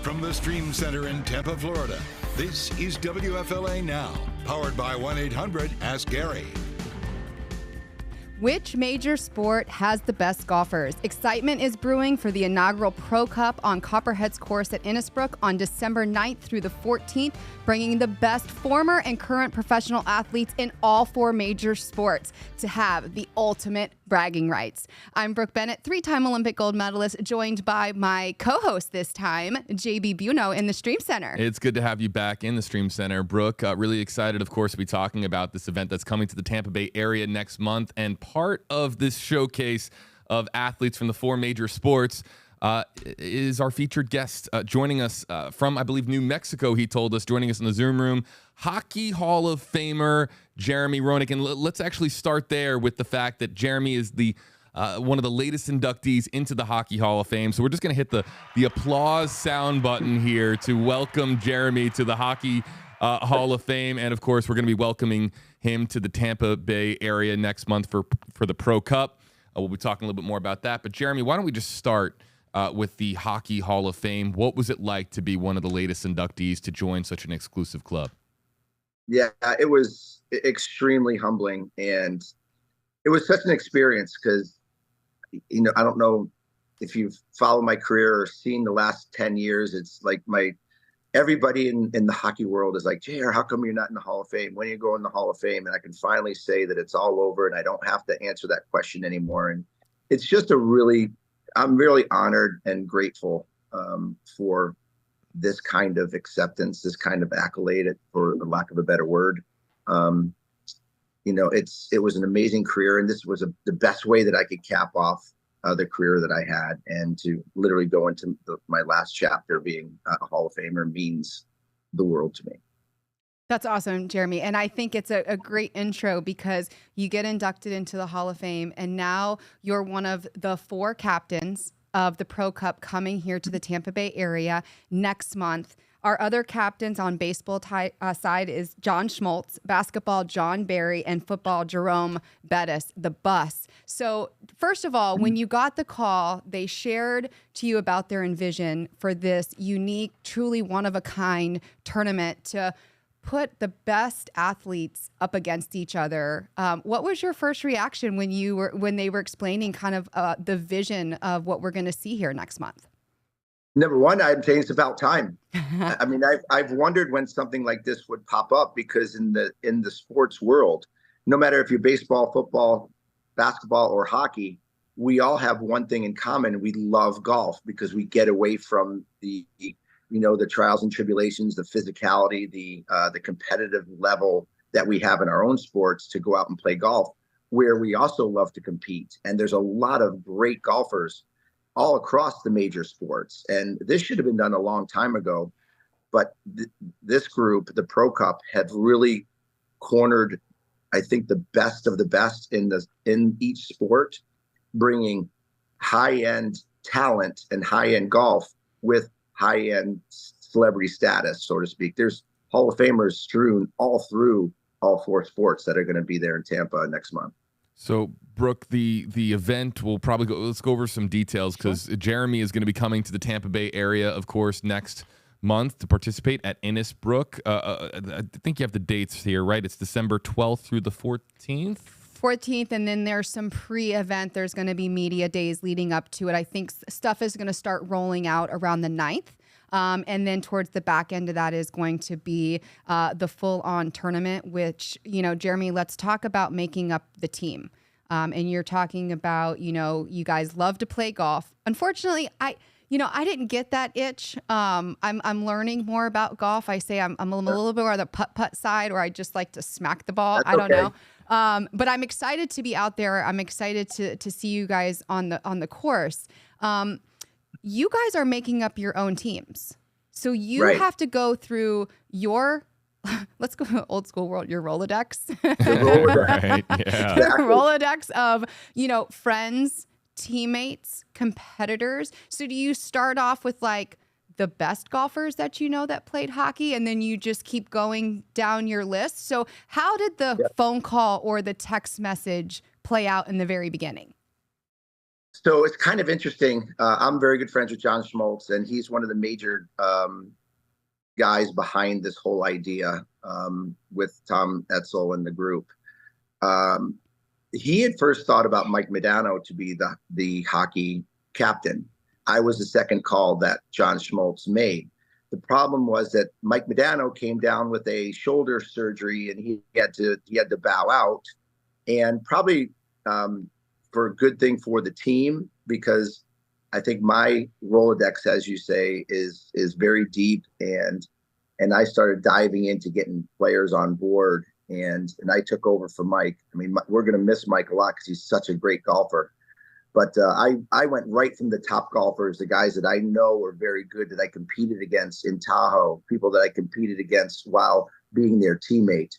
From the Stream Center in Tampa, Florida, this is WFLA Now, powered by 1-800-ASK-GARY. Which major sport has the best golfers? Excitement is brewing for the inaugural Pro Cup on Copperhead Course at Innisbrook on December 9th through the 14th, bringing the best former and current professional athletes in all four major sports to have the ultimate bragging rights. I'm Brooke Bennett, three-time Olympic gold medalist, joined by my co-host this time, JB Buno in the Stream Center. It's good to have you back in the Stream Center, Brooke. Really excited, of course, to be talking about this event that's coming to the Tampa Bay area next month. And part of this showcase of athletes from the four major sports is our featured guest joining us from, I believe, New Mexico, he told us, joining us in the Zoom room, Hockey Hall of Famer Jeremy Roenick. And let's actually start there with the fact that Jeremy is the one of the latest inductees into the Hockey Hall of Fame. So we're just going to hit the applause sound button here to welcome Jeremy to the Hockey Hall of Fame. And, of course, we're going to be welcoming him to the Tampa Bay area next month for the Pro Cup. We'll be talking a little bit more about that. But, Jeremy, why don't we just start with the Hockey Hall of Fame? What was it like to be one of the latest inductees to join such an exclusive club? Yeah, it was extremely humbling, and it was such an experience because, I don't know if you've followed my career or seen the last 10 years. It's like everybody in the hockey world is like, JR, how come you're not in the Hall of Fame? When are you going in the Hall of Fame? And I can finally say that it's all over and I don't have to answer that question anymore. And it's just I'm really honored and grateful for this kind of acceptance, this kind of accolade, for the lack of a better word. It was an amazing career, and this was the best way that I could cap off the career that I had, and to literally go into my last chapter being a Hall of Famer means the world to me. That's awesome, Jeremy. And I think it's a great intro because you get inducted into the Hall of Fame, and now you're one of the four captains of the Pro Cup coming here to the Tampa Bay area next month. Our other captains on baseball side is John Schmaltz, basketball John Barry, and football Jerome Bettis, the bus. So first of all, when you got the call, they shared to you about their envision for this unique, truly one-of-a-kind tournament to put the best athletes up against each other. What was your first reaction when they were explaining kind of the vision of what we're going to see here next month? Number one, I'd say it's about time. I mean, I've wondered when something like this would pop up, because in the sports world, no matter if you're baseball, football, basketball, or hockey, we all have one thing in common. We love golf because we get away from the trials and tribulations, the physicality, the competitive level that we have in our own sports to go out and play golf, where we also love to compete. And there's a lot of great golfers all across the major sports. And this should have been done a long time ago. But this group, the Pro Cup, have really cornered, I think, the best of the best in each sport, bringing high-end talent and high-end golf with high-end celebrity status, so to speak. There's Hall of Famers strewn all through all four sports that are going to be there in Tampa next month. So, Brooke, the event will probably let's go over some details, because Jeremy is going to be coming to the Tampa Bay area, of course, next month to participate at Innisbrook. I think you have the dates here, right? It's December 12th through the 14th. 14th, and then there's some pre-event. There's going to be media days leading up to it. I think stuff is going to start rolling out around the 9th. And then towards the back end of that is going to be the full-on tournament, which, Jeremy, let's talk about making up the team. And you're talking about, you guys love to play golf. Unfortunately, I didn't get that itch. I'm learning more about golf. I say I'm a little bit more on the putt-putt side, or I just like to smack the ball. That's I don't okay. know. But I'm excited to be out there. I'm excited to see you guys on the course. You guys are making up your own teams. So you have to go through your, let's go old school world, your Rolodex. Right, yeah. Your Rolodex of, friends, teammates, competitors. So do you start off with like the best golfers that that played hockey, and then you just keep going down your list? So how did the phone call or the text message play out in the very beginning? So it's kind of interesting. I'm very good friends with John Schmaltz, and he's one of the major guys behind this whole idea with Tom Etzel and the group. He had first thought about Mike Modano to be the hockey captain. I was the second call that John Schmaltz made. The problem was that Mike Modano came down with a shoulder surgery, and he had to bow out, and probably for a good thing for the team, because I think my Rolodex, as you say, is very deep, and I started diving into getting players on board, and I took over for Mike. I mean, we're going to miss Mike a lot because he's such a great golfer. But I went right from the top golfers, the guys that I know are very good, that I competed against in Tahoe, people that I competed against while being their teammate.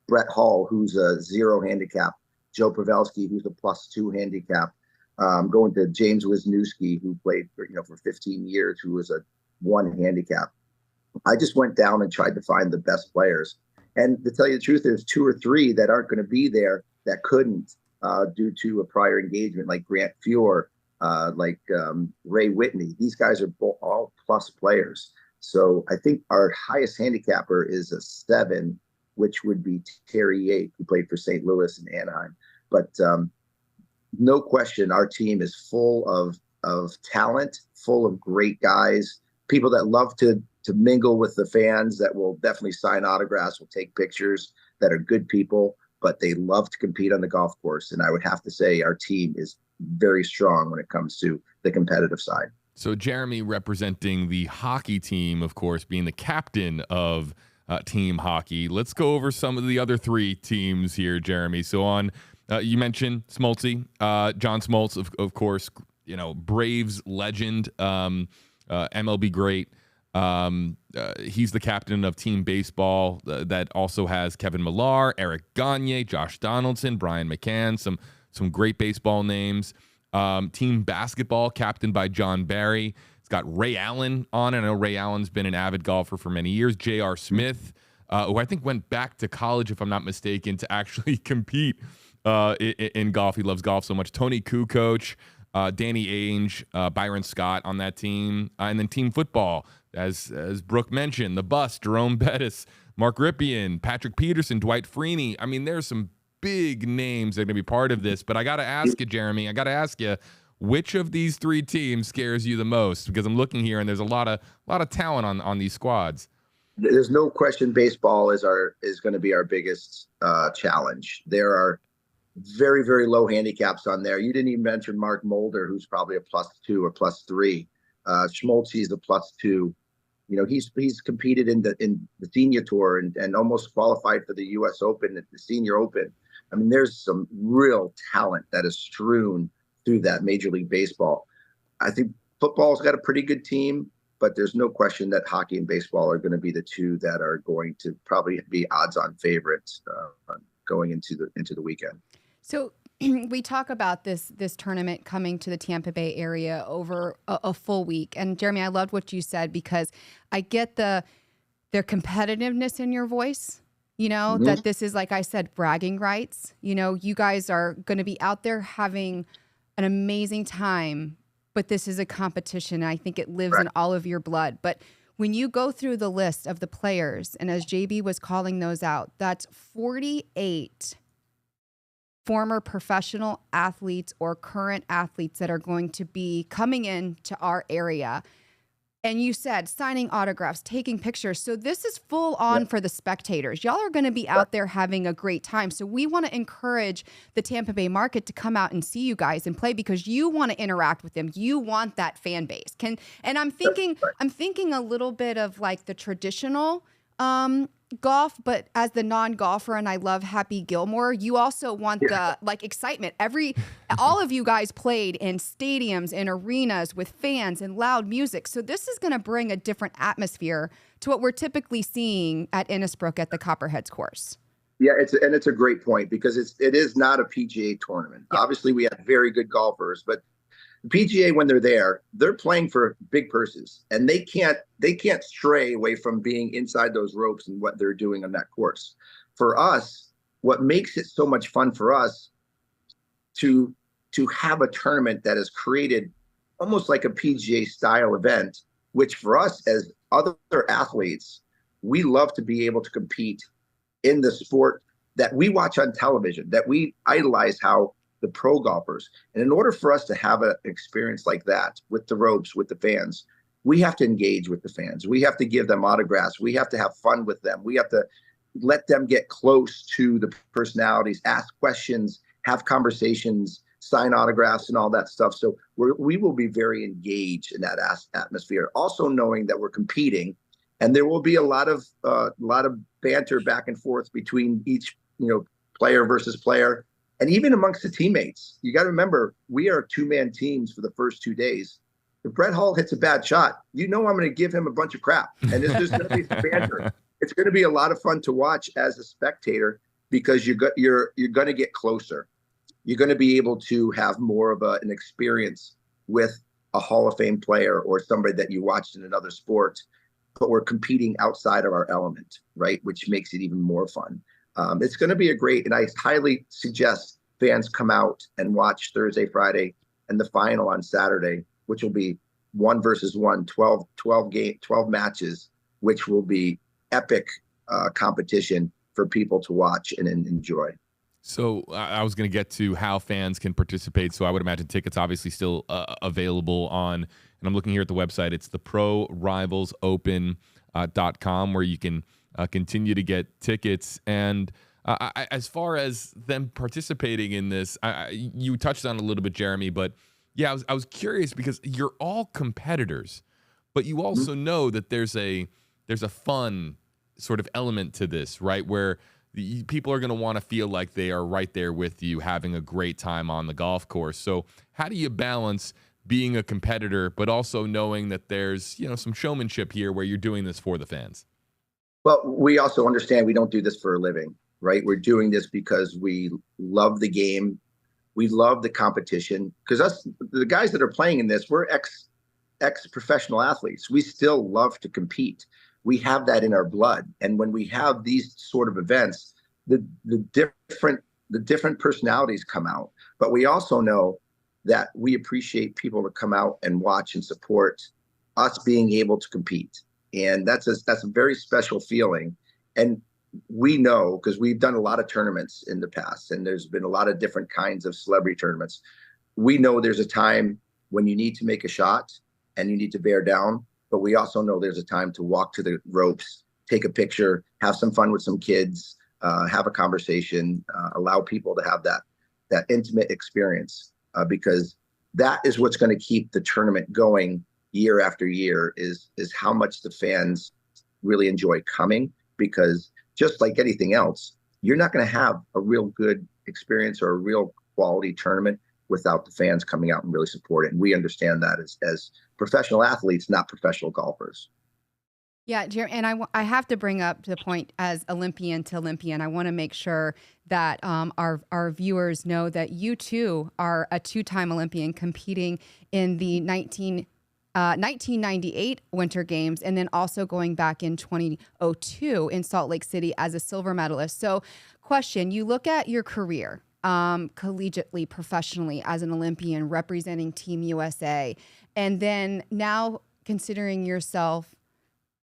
Brett Hall, who's a 0 handicap. Joe Pavelski, who's a +2 handicap. Going to James Wisniewski, who played for 15 years, who was a 1 handicap. I just went down and tried to find the best players. And to tell you the truth, there's 2 or 3 that aren't going to be there that couldn't due to a prior engagement, like Grant Fuhr, like Ray Whitney. These guys are all plus players. So I think our highest handicapper is a 7, which would be Terry Yate, who played for St. Louis and Anaheim. But no question, our team is full of talent, full of great guys, people that love to mingle with the fans, that will definitely sign autographs, will take pictures, that are good people, but they love to compete on the golf course. And I would have to say our team is very strong when it comes to the competitive side. So Jeremy, representing the hockey team, of course, being the captain of team hockey. Let's go over some of the other 3 teams here, Jeremy. So on, you mentioned Smoltzy, John Smoltz, of course, Braves legend, MLB great. He's the captain of team baseball that also has Kevin Millar, Eric Gagne, Josh Donaldson, Brian McCann, some great baseball names. Team basketball captained by John Barry. It's got Ray Allen on it. I know Ray Allen's been an avid golfer for many years. J.R. Smith, who I think went back to college, if I'm not mistaken, to actually compete in golf. He loves golf so much. Tony Kukoc, Danny Ainge, Byron Scott on that team. And then team football, as Brooke mentioned, the bus, Jerome Bettis, Mark Ripien, Patrick Peterson, Dwight Freeney. I mean, there's some big names that are going to be part of this. But I got to ask you, Jeremy, which of these 3 teams scares you the most? Because I'm looking here, and there's a lot of talent on these squads. There's no question baseball is going to be our biggest challenge. There are very, very low handicaps on there. You didn't even mention Mark Mulder, who's probably a +2 or +3. Schmaltzy's a +2. He's competed in the senior tour and almost qualified for the U.S. Open, the Senior Open. I mean, there's some real talent that is strewn through that Major League Baseball. I think football's got a pretty good team, but there's no question that hockey and baseball are going to be the 2 that are going to probably be odds-on favorites going into the weekend. So we talk about this tournament coming to the Tampa Bay area over a full week. And Jeremy, I loved what you said, because I get their competitiveness in your voice, that this is, like I said, bragging rights. You guys are going to be out there having an amazing time, but this is a competition. I think it lives in all of your blood. But when you go through the list of the players, and as JB was calling those out, that's 48 former professional athletes or current athletes that are going to be coming into our area. And you said signing autographs, taking pictures. So this is full on for the spectators. Y'all are going to be out there having a great time. So we want to encourage the Tampa Bay market to come out and see you guys and play, because you want to interact with them. You want that fan base. And I'm thinking a little bit of like the traditional golf, but as the non-golfer, and I love Happy Gilmore, you also want the excitement. All of you guys played in stadiums and arenas with fans and loud music. So this is going to bring a different atmosphere to what we're typically seeing at Innisbrook at the Copperhead Course. Yeah, it's a great point, because it is not a PGA tournament. Yeah. Obviously, we have very good golfers, but the PGA, when they're playing for big purses, and they can't stray away from being inside those ropes and what they're doing on that course. For us, what makes it so much fun for us to to have a tournament that is created almost like a PGA style event, which for us as other athletes, we love to be able to compete in the sport that we watch on television, that we idolize how the pro golfers. And in order for us to have an experience like that with the ropes, with the fans, we have to engage with the fans. We have to give them autographs. We have to have fun with them. We have to let them get close to the personalities, ask questions, have conversations, sign autographs and all that stuff. So we will be very engaged in that atmosphere. Also knowing that we're competing, and there will be a lot of banter back and forth between each player versus player, and even amongst the teammates. You got to remember, we are two-man teams for the first 2 days. If Brett Hall hits a bad shot, I'm going to give him a bunch of crap, and there's going to be some banter. It's going to be a lot of fun to watch as a spectator because you're going to get closer. You're going to be able to have more of an experience with a Hall of Fame player or somebody that you watched in another sport, but we're competing outside of our element, right? Which makes it even more fun. It's going to be and I highly suggest fans come out and watch Thursday, Friday, and the final on Saturday, which will be 1 versus 1, 12 matches, which will be epic competition for people to watch and enjoy. So I was going to get to how fans can participate. So I would imagine tickets obviously still available on, and I'm looking here at the website. It's the ProRivalsOpen.com where you can continue to get tickets. And as far as them participating in this, you touched on it a little bit, Jeremy, but yeah, I was curious because you're all competitors, but you also know that there's a fun sort of element to this, right? Where people are going to want to feel like they are right there with you, having a great time on the golf course. So how do you balance being a competitor, but also knowing that there's, some showmanship here where you're doing this for the fans? Well, we also understand we don't do this for a living, right? We're doing this because we love the game. We love the competition, because the guys that are playing in this, we're ex-professional athletes. We still love to compete. We have that in our blood. And when we have these sort of events, the different personalities come out. But we also know that we appreciate people to come out and watch and support us being able to compete. And that's a very special feeling. And we know, because we've done a lot of tournaments in the past, and there's been a lot of different kinds of celebrity tournaments. We know there's a time when you need to make a shot and you need to bear down. But we also know there's a time to walk to the ropes, take a picture, have some fun with some kids, have a conversation, allow people to have that intimate experience, because that is what's going to keep the tournament going year after year is how much the fans really enjoy coming. Because just like anything else, you're not going to have a real good experience or a real quality tournament without the fans coming out and really support it. And we understand that as professional athletes, not professional golfers. Yeah, Jeremy, and I have to bring up the point as Olympian to Olympian. I want to make sure that our viewers know that you too are a two-time Olympian competing in the 1998 Winter Games, and then also going back in 2002 in Salt Lake City as a silver medalist. So question, you look at your career collegiately, professionally as an Olympian representing Team USA, and then now considering yourself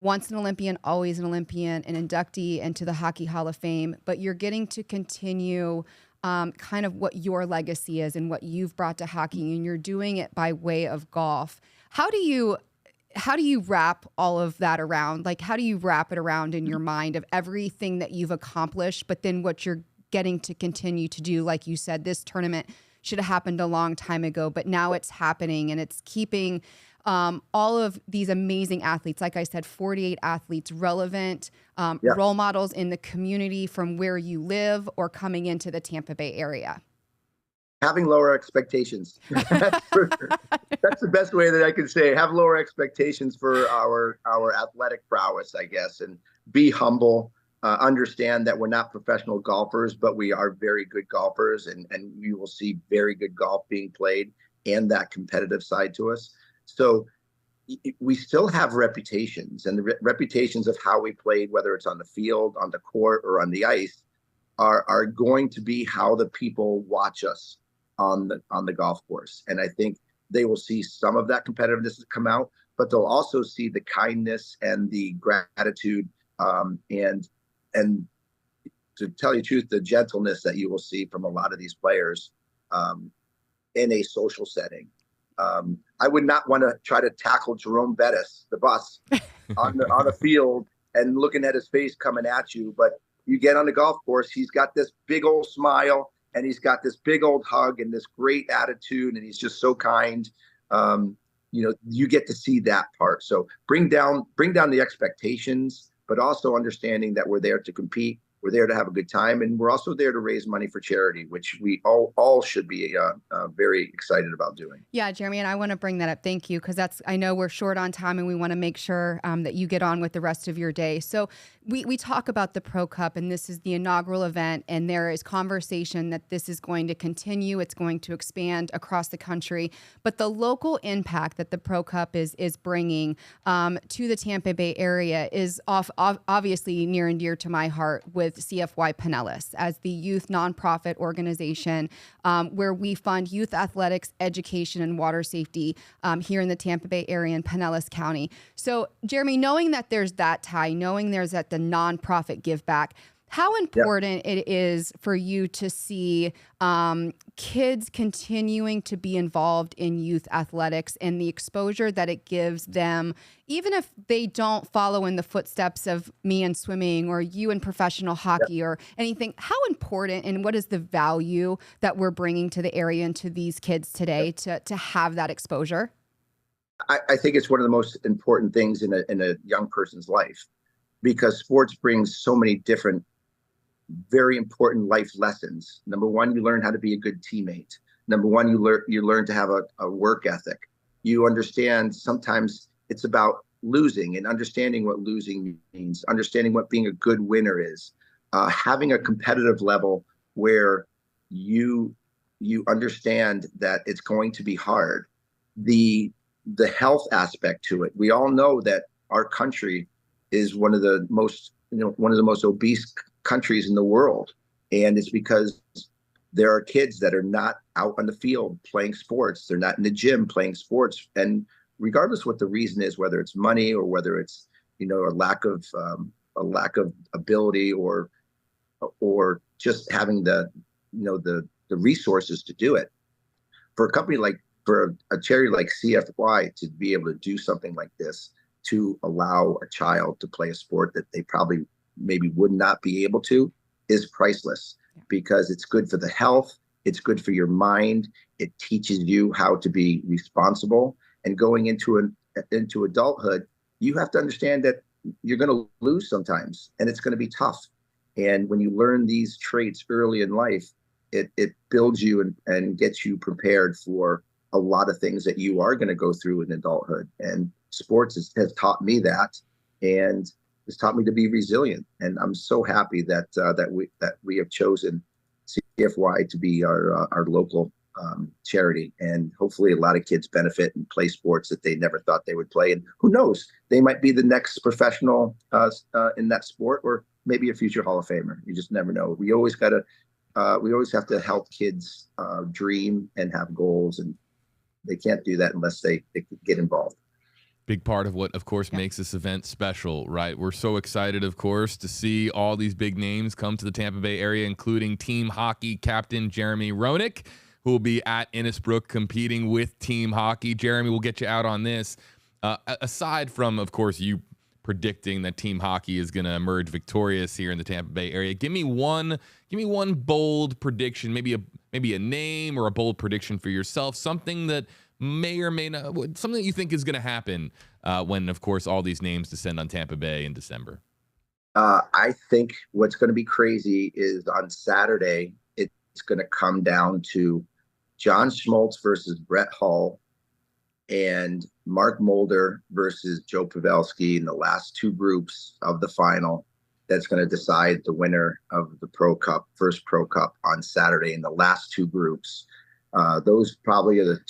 once an Olympian, always an Olympian, an inductee into the Hockey Hall of Fame, but you're getting to continue kind of what your legacy is and what you've brought to hockey, and you're doing it by way of golf. How do you wrap all of that around? Like, how do you wrap it around in your mind of everything that you've accomplished, but then what you're getting to continue to do? Like you said, this tournament should have happened a long time ago, but now it's happening, and it's keeping all of these amazing athletes, like I said, 48 athletes, relevant role models in the community from where you live or coming into the Tampa Bay area. Having lower expectations. That's the best way that I can say it. Have lower expectations for our athletic prowess, I guess, and be humble. Understand that we're not professional golfers, but we are very good golfers, and you will see very good golf being played and that competitive side to us. So we still have reputations, and the reputations of how we played, whether it's on the field, on the court, or on the ice, are going to be how the people watch us. on the golf course. And I think they will see some of that competitiveness come out, but they'll also see the kindness and the gratitude, and to tell you the truth, the gentleness that you will see from a lot of these players in a social setting. I would not want to try to tackle Jerome Bettis, the bus, on the field and looking at his face coming at you. But you get on the golf course, he's got this big old smile and he's got this big old hug and this great attitude, and he's just so kind. You get to see that part. So bring down the expectations, but also understanding that we're there to compete. We're there to have a good time, and we're also there to raise money for charity, which we all should be very excited about doing. Yeah, Jeremy, and I want to bring that up. Thank you, because I know we're short on time, and we want to make sure that you get on with the rest of your day. So we talk about the Pro Cup, and this is the inaugural event, and there is conversation that this is going to continue. It's going to expand across the country, but the local impact that the Pro Cup is bringing to the Tampa Bay area is obviously near and dear to my heart with CFY Pinellas as the youth nonprofit organization where we fund youth athletics, education, and water safety here in the Tampa Bay area in Pinellas County. So, Jeremy, knowing that there's that tie, knowing there's that the nonprofit give back, how important it is for you to see kids continuing to be involved in youth athletics and the exposure that it gives them, even if they don't follow in the footsteps of me in swimming or you in professional hockey or anything. How important and what is the value that we're bringing to the area and to these kids today to have that exposure? I think it's one of the most important things in a young person's life, because sports brings so many different very important life lessons. Number one, you learn how to be a good teammate. Number one, you learn to have a work ethic. You understand sometimes it's about losing and understanding what losing means, understanding what being a good winner is, having a competitive level where you understand that it's going to be hard. The health aspect to it. We all know that our country is one of the most obese countries in the world, and it's because there are kids that are not out on the field playing sports. They're not in the gym playing sports, and regardless what the reason is, whether it's money or whether it's a lack of ability or just having the resources to do it. For a charity like CFY to be able to do something like this, to allow a child to play a sport that they probably maybe would not be able to, is priceless, because it's good for the health. It's good for your mind. It teaches you how to be responsible, and going into adulthood, you have to understand that you're going to lose sometimes, and it's going to be tough. And when you learn these traits early in life, it builds you and gets you prepared for a lot of things that you are going to go through in adulthood. And sports has taught me that, and it's taught me to be resilient. And I'm so happy that we have chosen CFY to be our local charity. And hopefully a lot of kids benefit and play sports that they never thought they would play. And who knows, they might be the next professional in that sport, or maybe a future Hall of Famer. You just never know. We always have to help kids dream and have goals, and they can't do that unless they get involved. Big part of what, of course, makes this event special, right? We're so excited, of course, to see all these big names come to the Tampa Bay area, including team hockey captain Jeremy Roenick, who will be at Innisbrook competing with team hockey. Jeremy, we'll get you out on this. Aside from, of course, you predicting that team hockey is going to emerge victorious here in the Tampa Bay area, give me one bold prediction, maybe a name or a bold prediction for yourself, something that may or may not, something that you think is going to happen when, of course, all these names descend on Tampa Bay in December. I think what's going to be crazy is on Saturday, it's going to come down to John Schmaltz versus Brett Hull and Mark Mulder versus Joe Pavelski in the last two groups of the final. That's going to decide the winner of the Pro Cup, first Pro Cup on Saturday in the last two groups. Those probably are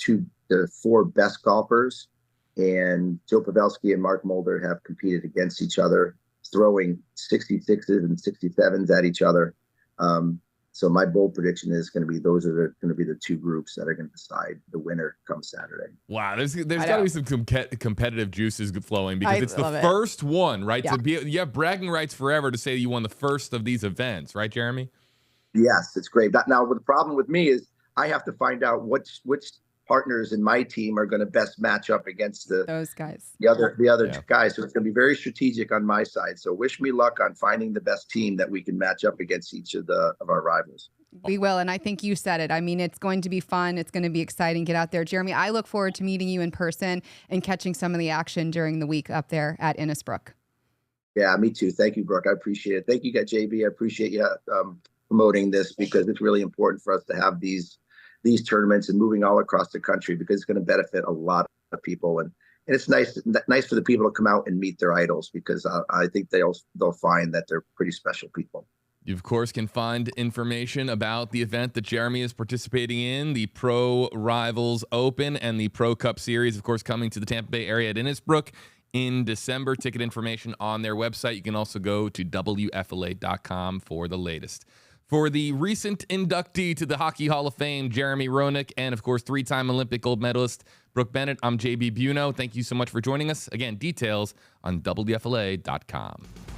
the four best golfers, and Joe Pavelski and Mark Mulder have competed against each other, throwing 66s and 67s at each other. So my bold prediction is going to be those are going to be the two groups that are going to decide the winner come Saturday. Wow, there's got to be some competitive juices flowing because it's the first one, right? Yeah. You have bragging rights forever to say you won the first of these events, right, Jeremy? Yes, it's great. Now, the problem with me is I have to find out which partners in my team are going to best match up against those guys, the other guys. So it's going to be very strategic on my side. So wish me luck on finding the best team that we can match up against each of our rivals. We will, and I think you said it. I mean, it's going to be fun. It's going to be exciting. Get out there, Jeremy. I look forward to meeting you in person and catching some of the action during the week up there at Innisbrook. Yeah, me too. Thank you, Brooke. I appreciate it. Thank you, JB. I appreciate you promoting this because it's really important for us to have these tournaments and moving all across the country because it's going to benefit a lot of people. And it's nice for the people to come out and meet their idols because I think they'll find that they're pretty special people. You, of course, can find information about the event that Jeremy is participating in, the Pro Rivals Open and the Pro Cup Series, of course, coming to the Tampa Bay area at Innisbrook in December. Ticket information on their website. You can also go to WFLA.com for the latest. For the recent inductee to the Hockey Hall of Fame, Jeremy Roenick, and, of course, three-time Olympic gold medalist Brooke Bennett, I'm JB Buno. Thank you so much for joining us. Again, details on WFLA.com.